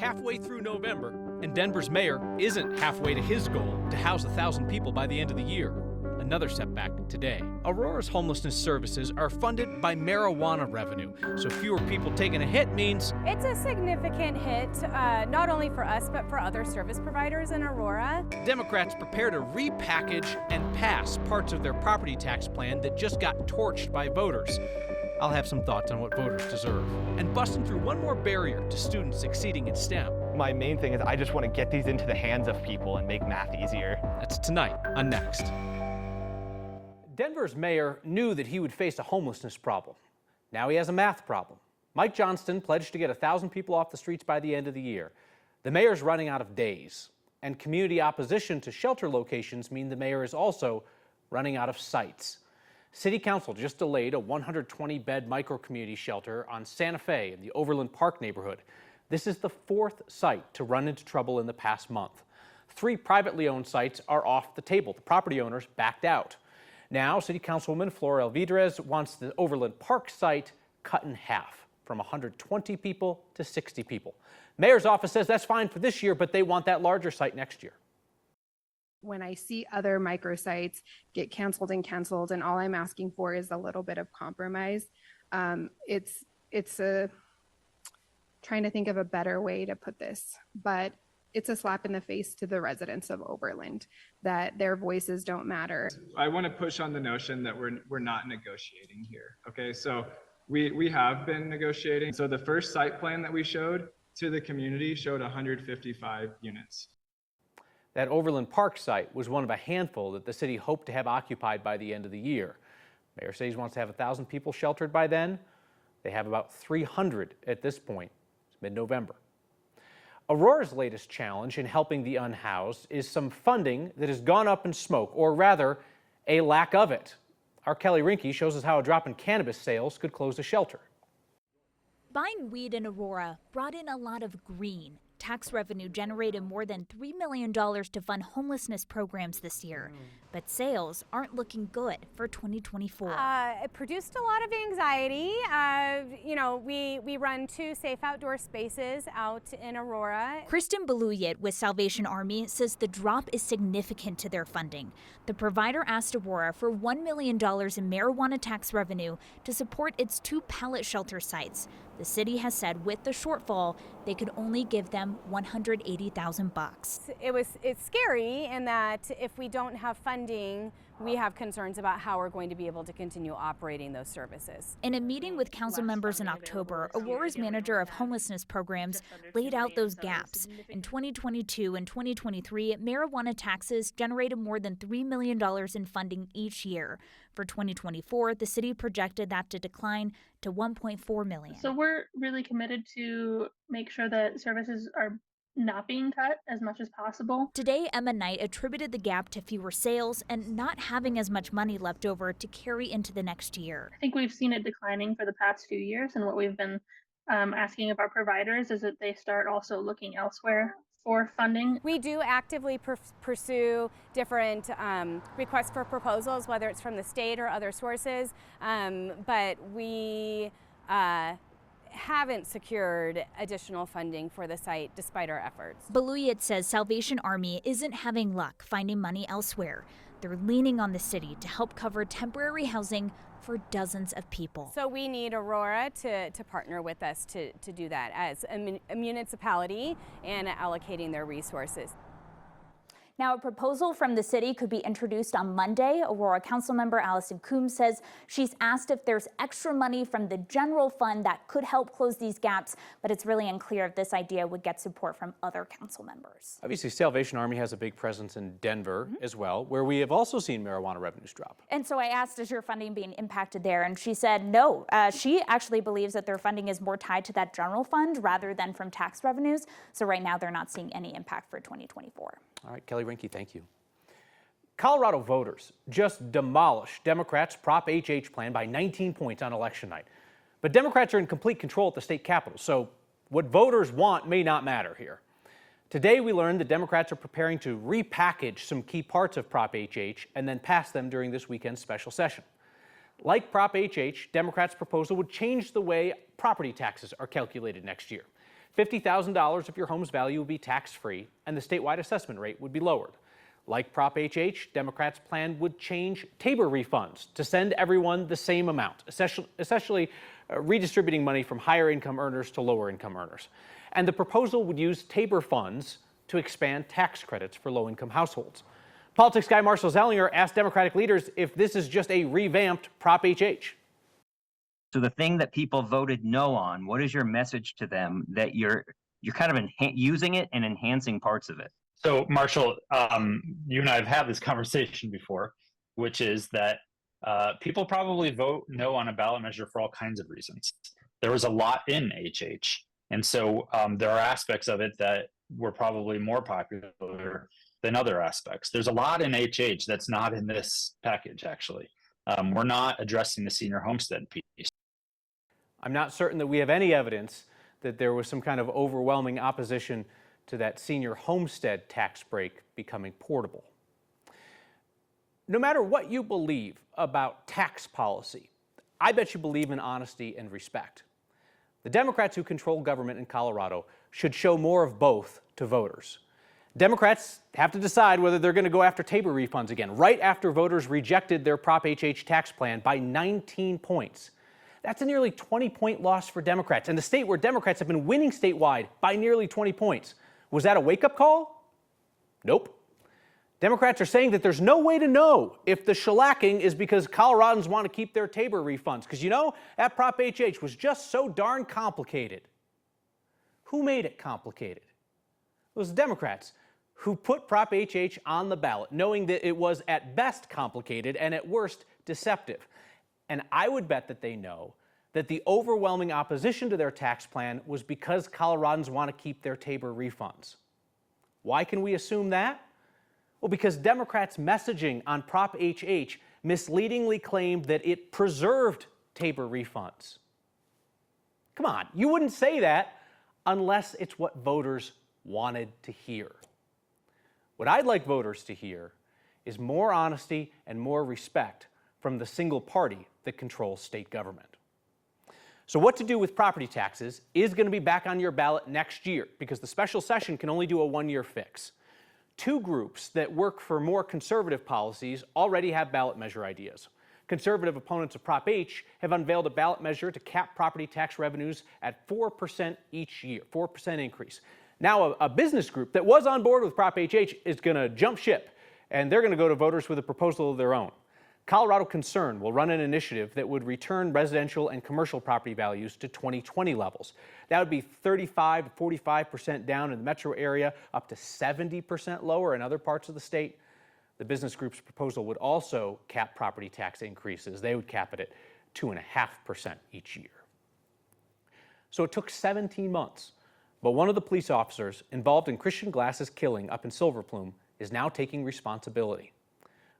halfway through November, and Denver's mayor isn't halfway to his goal to house 1,000 people by the end of the year. Another setback today. Aurora's homelessness services are funded by marijuana revenue, so fewer people taking a hit means it's a significant hit, not only for us, but for other service providers in Aurora. Democrats prepare to repackage and pass parts of their property tax plan that just got torched by voters. I'll have some thoughts on what voters deserve. And busting through one more barrier to students succeeding in STEM. My main thing is I just want to get these into the hands of people and make math easier. That's tonight on Next. Denver's mayor knew that he would face a homelessness problem. Now he has a math problem. Mike Johnston pledged to get 1,000 people off the streets by the end of the year. The mayor's running out of days, and community opposition to shelter locations mean the mayor is also running out of sites. City Council just delayed a 120-bed micro-community shelter on Santa Fe in the Overland Park neighborhood. This is the 4th site to run into trouble in the past month. 3 privately owned sites are off the table. The property owners backed out. Now, City Councilwoman Flora Elvidrez wants the Overland Park site cut in half, from 120 people to 60 people. Mayor's office says that's fine for this year, but they want that larger site next year. When I see other microsites get canceled, and all I'm asking for is a little bit of compromise, it's a trying to think of a better way to put this, but it's a slap in the face to the residents of Overland that their voices don't matter. I want to push on the notion that we're not negotiating here. Okay, so we have been negotiating. So the first site plan that we showed to the community showed 155 units. That Overland Park site was one of a handful that the city hoped to have occupied by the end of the year. Mayor says he wants to have 1,000 people sheltered by then. They have about 300 at this point. It's mid-November. Aurora's latest challenge in helping the unhoused is some funding that has gone up in smoke, or rather, a lack of it. Our Kelly Rinke shows us how a drop in cannabis sales could close a shelter. Buying weed in Aurora brought in a lot of green. Tax revenue generated more than $3 million to fund homelessness programs this year. But sales aren't looking good for 2024. It produced a lot of anxiety. We run 2 safe outdoor spaces out in Aurora. Kristen Beluyet with Salvation Army says the drop is significant to their funding. The provider asked Aurora for $1 million in marijuana tax revenue to support its 2 pallet shelter sites. The city has said with the shortfall, they could only give them $180,000. It's scary in that if we don't have funding, we have concerns about how we're going to be able to continue operating those services. In a meeting with council members in October, Aurora's manager of homelessness programs laid out those gaps. In 2022 and 2023, marijuana taxes generated more than $3 million in funding each year. For 2024, the city projected that to decline to $1.4 million. So we're really committed to make sure that services are not being cut as much as possible. Today, Emma Knight attributed the gap to fewer sales and not having as much money left over to carry into the next year. I think we've seen it declining for the past few years, and what we've been asking of our providers is that they start also looking elsewhere for funding. We do actively pursue different requests for proposals, whether it's from the state or other sources, but we haven't secured additional funding for the site despite our efforts. Beluyet says Salvation Army isn't having luck finding money elsewhere. They're leaning on the city to help cover temporary housing for dozens of people. So we need Aurora to partner with us to do that as a municipality and allocating their resources. Now, a proposal from the city could be introduced on Monday. Aurora Councilmember Allison Coombs says she's asked if there's extra money from the general fund that could help close these gaps, but it's really unclear if this idea would get support from other council members. Obviously, Salvation Army has a big presence in Denver as well, where we have also seen marijuana revenues drop. And so I asked, is your funding being impacted there? And she said no. She actually believes that their funding is more tied to that general fund rather than from tax revenues. So right now, they're not seeing any impact for 2024. All right, Kelly Rinke, thank you. Colorado voters just demolished Democrats' Prop HH plan by 19 points on election night. But Democrats are in complete control at the state capitol, so what voters want may not matter here. Today we learned that Democrats are preparing to repackage some key parts of Prop HH and then pass them during this weekend's special session. Like Prop HH, Democrats' proposal would change the way property taxes are calculated next year. $50,000 of your home's value would be tax-free, and the statewide assessment rate would be lowered. Like Prop HH, Democrats' plan would change Tabor refunds to send everyone the same amount, essentially redistributing money from higher income earners to lower income earners. And the proposal would use Tabor funds to expand tax credits for low-income households. Politics guy Marshall Zellinger asked Democratic leaders if this is just a revamped Prop HH. So the thing that people voted no on, what is your message to them that you're kind of using it and enhancing parts of it? So Marshall, you and I have had this conversation before, which is that people probably vote no on a ballot measure for all kinds of reasons. There was a lot in HH. And so there are aspects of it that were probably more popular than other aspects. There's a lot in HH that's not in this package, actually. We're not addressing the senior homestead piece. I'm not certain that we have any evidence that there was some kind of overwhelming opposition to that senior homestead tax break becoming portable. No matter what you believe about tax policy, I bet you believe in honesty and respect. The Democrats who control government in Colorado should show more of both to voters. Democrats have to decide whether they're going to go after Tabor refunds again, right after voters rejected their Prop HH tax plan by 19 points. That's a nearly 20-point loss for Democrats, and the state where Democrats have been winning statewide by nearly 20 points. Was that a wake-up call? Nope. Democrats are saying that there's no way to know if the shellacking is because Coloradans want to keep their Tabor refunds, because you know, that Prop HH was just so darn complicated. Who made it complicated? It was the Democrats who put Prop HH on the ballot, knowing that it was at best complicated and at worst deceptive. And I would bet that they know that the overwhelming opposition to their tax plan was because Coloradans want to keep their Tabor refunds. Why can we assume that? Well, because Democrats' messaging on Prop HH misleadingly claimed that it preserved Tabor refunds. Come on, you wouldn't say that unless it's what voters wanted to hear. What I'd like voters to hear is more honesty and more respect from the single party that controls state government. So what to do with property taxes is going to be back on your ballot next year because the special session can only do a one-year fix. Two groups that work for more conservative policies already have ballot measure ideas. Conservative opponents of Prop H have unveiled a ballot measure to cap property tax revenues at 4% each year, 4% increase. Now a business group that was on board with Prop HH is going to jump ship, and they're going to go to voters with a proposal of their own. Colorado Concern will run an initiative that would return residential and commercial property values to 2020 levels. That would be 35 to 45% down in the metro area, up to 70% lower in other parts of the state. The business group's proposal would also cap property tax increases. They would cap it at 2.5% each year. So it took 17 months, but one of the police officers involved in Christian Glass's killing up in Silver Plume is now taking responsibility.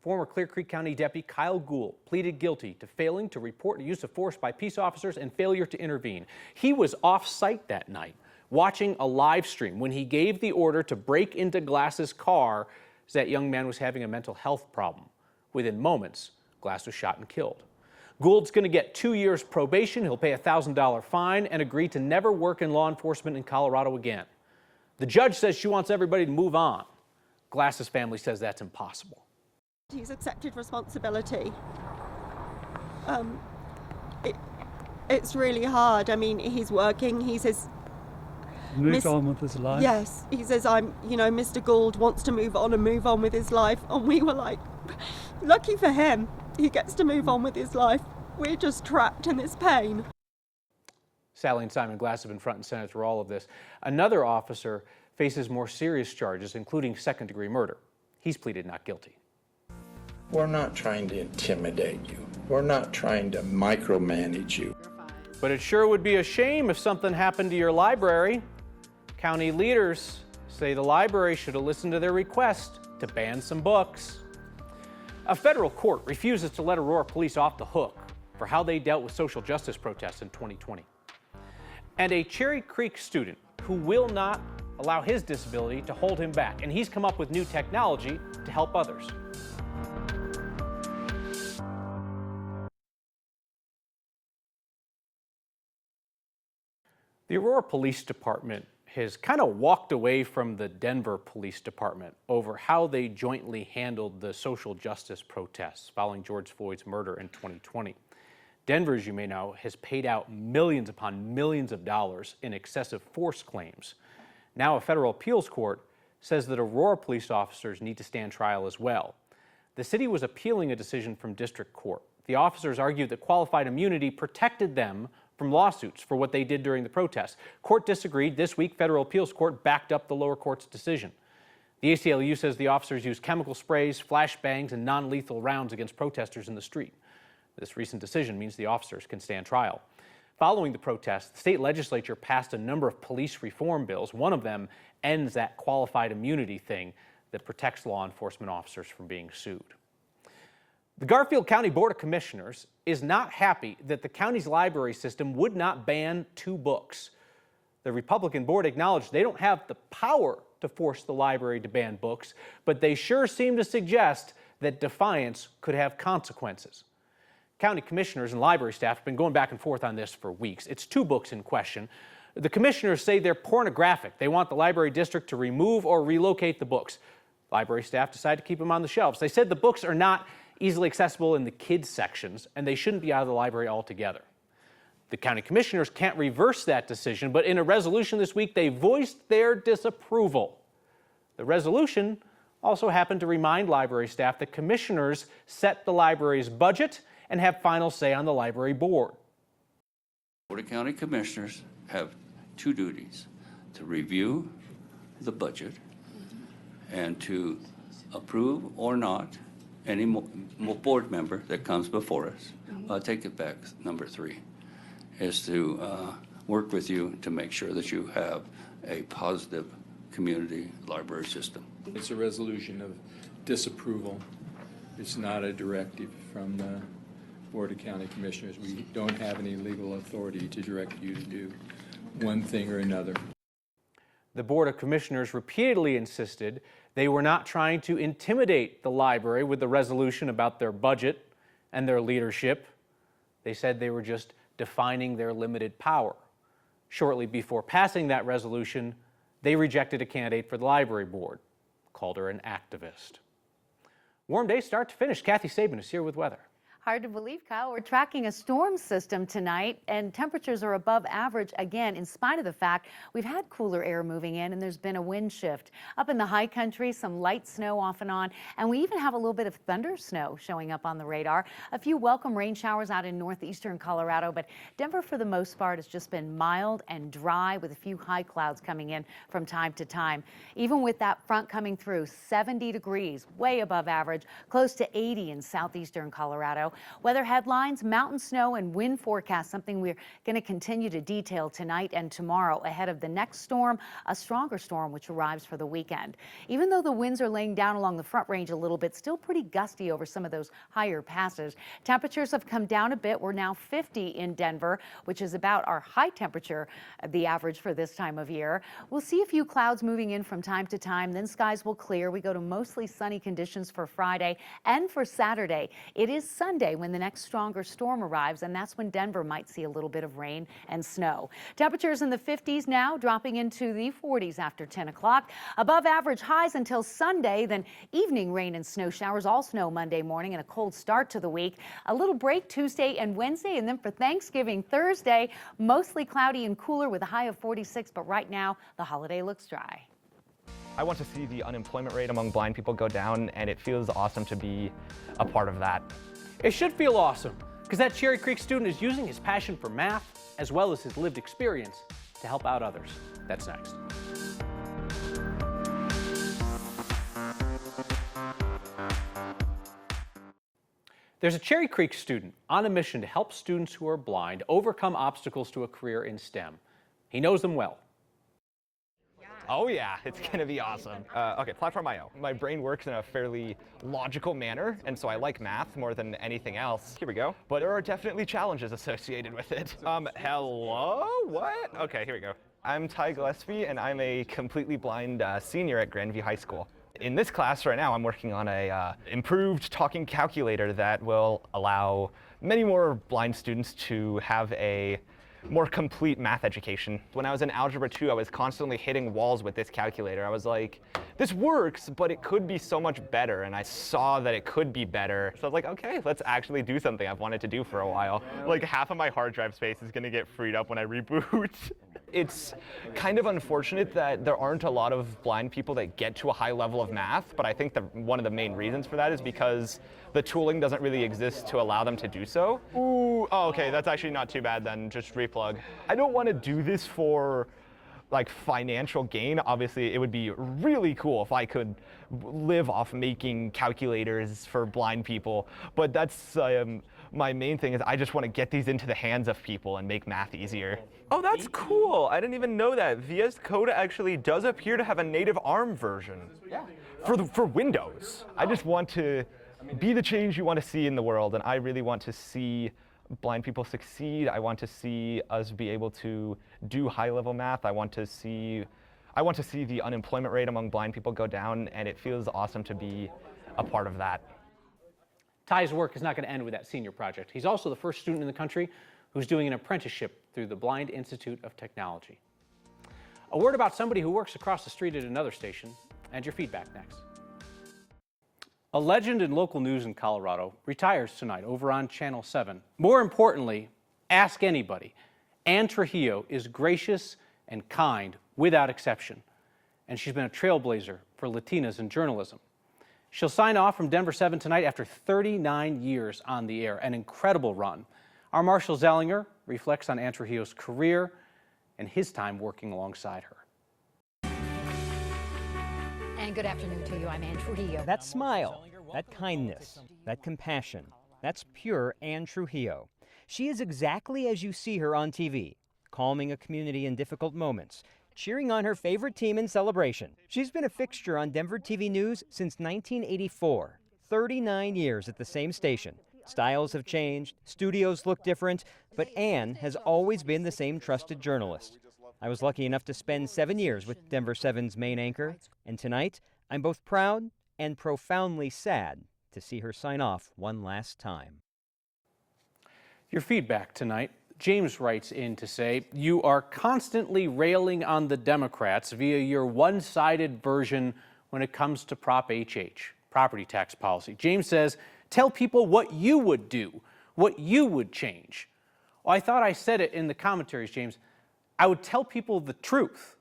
Former Clear Creek County Deputy Kyle Gould pleaded guilty to failing to report use of force by peace officers and failure to intervene. He was off-site that night, watching a live stream when he gave the order to break into Glass's car as that young man was having a mental health problem. Within moments, Glass was shot and killed. Gould's going to get 2 years probation, he'll pay a $1,000 fine, and agree to never work in law enforcement in Colorado again. The judge says she wants everybody to move on. Glass's family says that's impossible. He's accepted responsibility. It's really hard. I mean, he's working. He says, move on with his life. Yes, he says, Mr. Gould wants to move on and move on with his life. And we were like, lucky for him, he gets to move on with his life. We're just trapped in this pain. Sally and Simon Glass have been front and center through all of this. Another officer faces more serious charges, including second-degree murder. He's pleaded not guilty. We're not trying to intimidate you. We're not trying to micromanage you. But it sure would be a shame if something happened to your library. County leaders say the library should have listened to their request to ban some books. A federal court refuses to let Aurora police off the hook for how they dealt with social justice protests in 2020. And a Cherry Creek student who will not allow his disability to hold him back. And he's come up with new technology to help others. The Aurora Police Department has kind of walked away from the Denver Police Department over how they jointly handled the social justice protests following George Floyd's murder in 2020. Denver, as you may know, has paid out millions upon millions of dollars in excessive force claims. Now a federal appeals court says that Aurora police officers need to stand trial as well. The city was appealing a decision from district court. The officers argued that qualified immunity protected them from lawsuits for what they did during the protests. Court disagreed. This week, federal appeals court backed up the lower court's decision. The ACLU says the officers used chemical sprays, flashbangs, and non-lethal rounds against protesters in the street. This recent decision means the officers can stand trial. Following the protests, the state legislature passed a number of police reform bills. One of them ends that qualified immunity thing that protects law enforcement officers from being sued. The Garfield County Board of Commissioners is not happy that the county's library system would not ban 2 books. The Republican board acknowledged they don't have the power to force the library to ban books, but they sure seem to suggest that defiance could have consequences. County commissioners and library staff have been going back and forth on this for weeks. It's 2 books in question. The commissioners say they're pornographic. They want the library district to remove or relocate the books. Library staff decided to keep them on the shelves. They said the books are not easily accessible in the kids sections, and they shouldn't be out of the library altogether. The county commissioners can't reverse that decision, but in a resolution this week, they voiced their disapproval. The resolution also happened to remind library staff that commissioners set the library's budget and have final say on the library board. Board of County Commissioners have 2 duties: to review the budget and to approve or not any board member that comes before us. I'll take it back. Number 3 is to work with you to make sure that you have a positive community library system. It's a resolution of disapproval. It's not a directive from the Board of County Commissioners. We don't have any legal authority to direct you to do one thing or another. The Board of Commissioners repeatedly insisted they were not trying to intimidate the library with the resolution about their budget and their leadership. They said they were just defining their limited power. Shortly before passing that resolution, they rejected a candidate for the library board, called her an activist. Warm day start to finish. Kathy Sabin is here with weather. Hard to believe, Kyle. We're tracking a storm system tonight, and temperatures are above average again, in spite of the fact we've had cooler air moving in and there's been a wind shift. Up in the high country, some light snow off and on, and we even have a little bit of thunder snow showing up on the radar. A few welcome rain showers out in northeastern Colorado, but Denver, for the most part, has just been mild and dry with a few high clouds coming in from time to time. Even with that front coming through, 70 degrees, way above average, close to 80 in southeastern Colorado. Weather headlines, mountain snow and wind forecast, something we're going to continue to detail tonight and tomorrow ahead of the next storm, a stronger storm which arrives for the weekend. Even though the winds are laying down along the front range a little bit, still pretty gusty over some of those higher passes. Temperatures have come down a bit. We're now 50 in Denver, which is about our high temperature, the average for this time of year. We'll see a few clouds moving in from time to time, then skies will clear. We go to mostly sunny conditions for Friday and for Saturday. It is Sunday when the next stronger storm arrives, and that's when Denver might see a little bit of rain and snow. Temperatures in the 50s now, dropping into the 40s after 10 o'clock. Above average highs until Sunday, then evening rain and snow showers, all snow Monday morning, and a cold start to the week. A little break Tuesday and Wednesday, and then for Thanksgiving Thursday, mostly cloudy and cooler with a high of 46, but right now the holiday looks dry. I want to see the unemployment rate among blind people go down, and it feels awesome to be a part of that. It should feel awesome, because that Cherry Creek student is using his passion for math as well as his lived experience to help out others. That's next. There's a Cherry Creek student on a mission to help students who are blind overcome obstacles to a career in STEM. He knows them well. Oh yeah, it's gonna be awesome. Okay, platform IO. My brain works in a fairly logical manner, and so I like math more than anything else. Here we go. But there are definitely challenges associated with it. Hello? What? Okay, here we go. I'm Ty Gillespie, and I'm a completely blind senior at Grandview High School. In this class right now, I'm working on a improved talking calculator that will allow many more blind students to have a more complete math education. When I was in Algebra 2, I was constantly hitting walls with this calculator. I was like, this works, but it could be so much better, and I saw that it could be better. So I was like, okay, let's actually do something I've wanted to do for a while. Like half of my hard drive space is gonna get freed up when I reboot. It's kind of unfortunate that there aren't a lot of blind people that get to a high level of math, but I think one of the main reasons for that is because the tooling doesn't really exist to allow them to do so. Ooh, oh, okay, that's actually not too bad then, just replug. I don't want to do this for like financial gain. Obviously, it would be really cool if I could live off making calculators for blind people, but that's my main thing is I just want to get these into the hands of people and make math easier. Oh, that's cool. I didn't even know that. VS Code actually does appear to have a native ARM version for Windows. I just want to be the change you want to see in the world, and I really want to see blind people succeed. I want to see us be able to do high-level math. I want to see the unemployment rate among blind people go down, and it feels awesome to be a part of that. Ty's work is not going to end with that senior project. He's also the first student in the country who's doing an apprenticeship through the Blind Institute of Technology. A word about somebody who works across the street at another station, and your feedback next. A legend in local news in Colorado retires tonight over on Channel 7. More importantly, ask anybody. Ann Trujillo is gracious and kind without exception, and she's been a trailblazer for Latinas in journalism. She'll sign off from Denver 7 tonight after 39 years on the air, an incredible run. Our Marshall Zellinger reflects on Ann Trujillo's career and his time working alongside her. And good afternoon to you. I'm Ann Trujillo. That smile, that kindness, that compassion, that's pure Ann Trujillo. She is exactly as you see her on TV, calming a community in difficult moments, cheering on her favorite team in celebration. She's been a fixture on Denver TV News since 1984, 39 years at the same station. Styles have changed, studios look different, but Ann has always been the same trusted journalist. I was lucky enough to spend 7 years with Denver 7's main anchor, and tonight I'm both proud and profoundly sad to see her sign off one last time. Your feedback tonight. James writes in to say, you are constantly railing on the Democrats via your one-sided version when it comes to Prop HH, property tax policy. James says, tell people what you would do, what you would change. Well, I thought I said it in the commentaries, James. I would tell people the truth.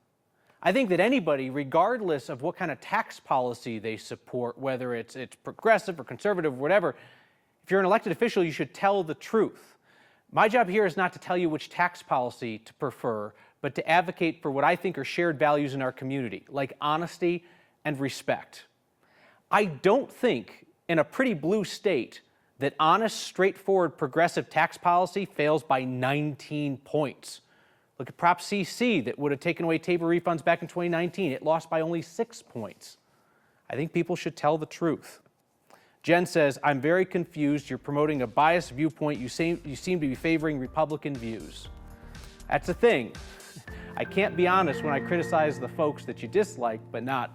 I think that anybody, regardless of what kind of tax policy they support, whether it's progressive or conservative or whatever, if you're an elected official, you should tell the truth. My job here is not to tell you which tax policy to prefer, but to advocate for what I think are shared values in our community, like honesty and respect. I don't think in a pretty blue state that honest, straightforward, progressive tax policy fails by 19 points. Look at Prop CC that would have taken away TABOR refunds back in 2019. It lost by only 6 points. I think people should tell the truth. Jen says, I'm very confused. You're promoting a biased viewpoint. You seem to be favoring Republican views. That's the thing. I can't be honest when I criticize the folks that you dislike, but not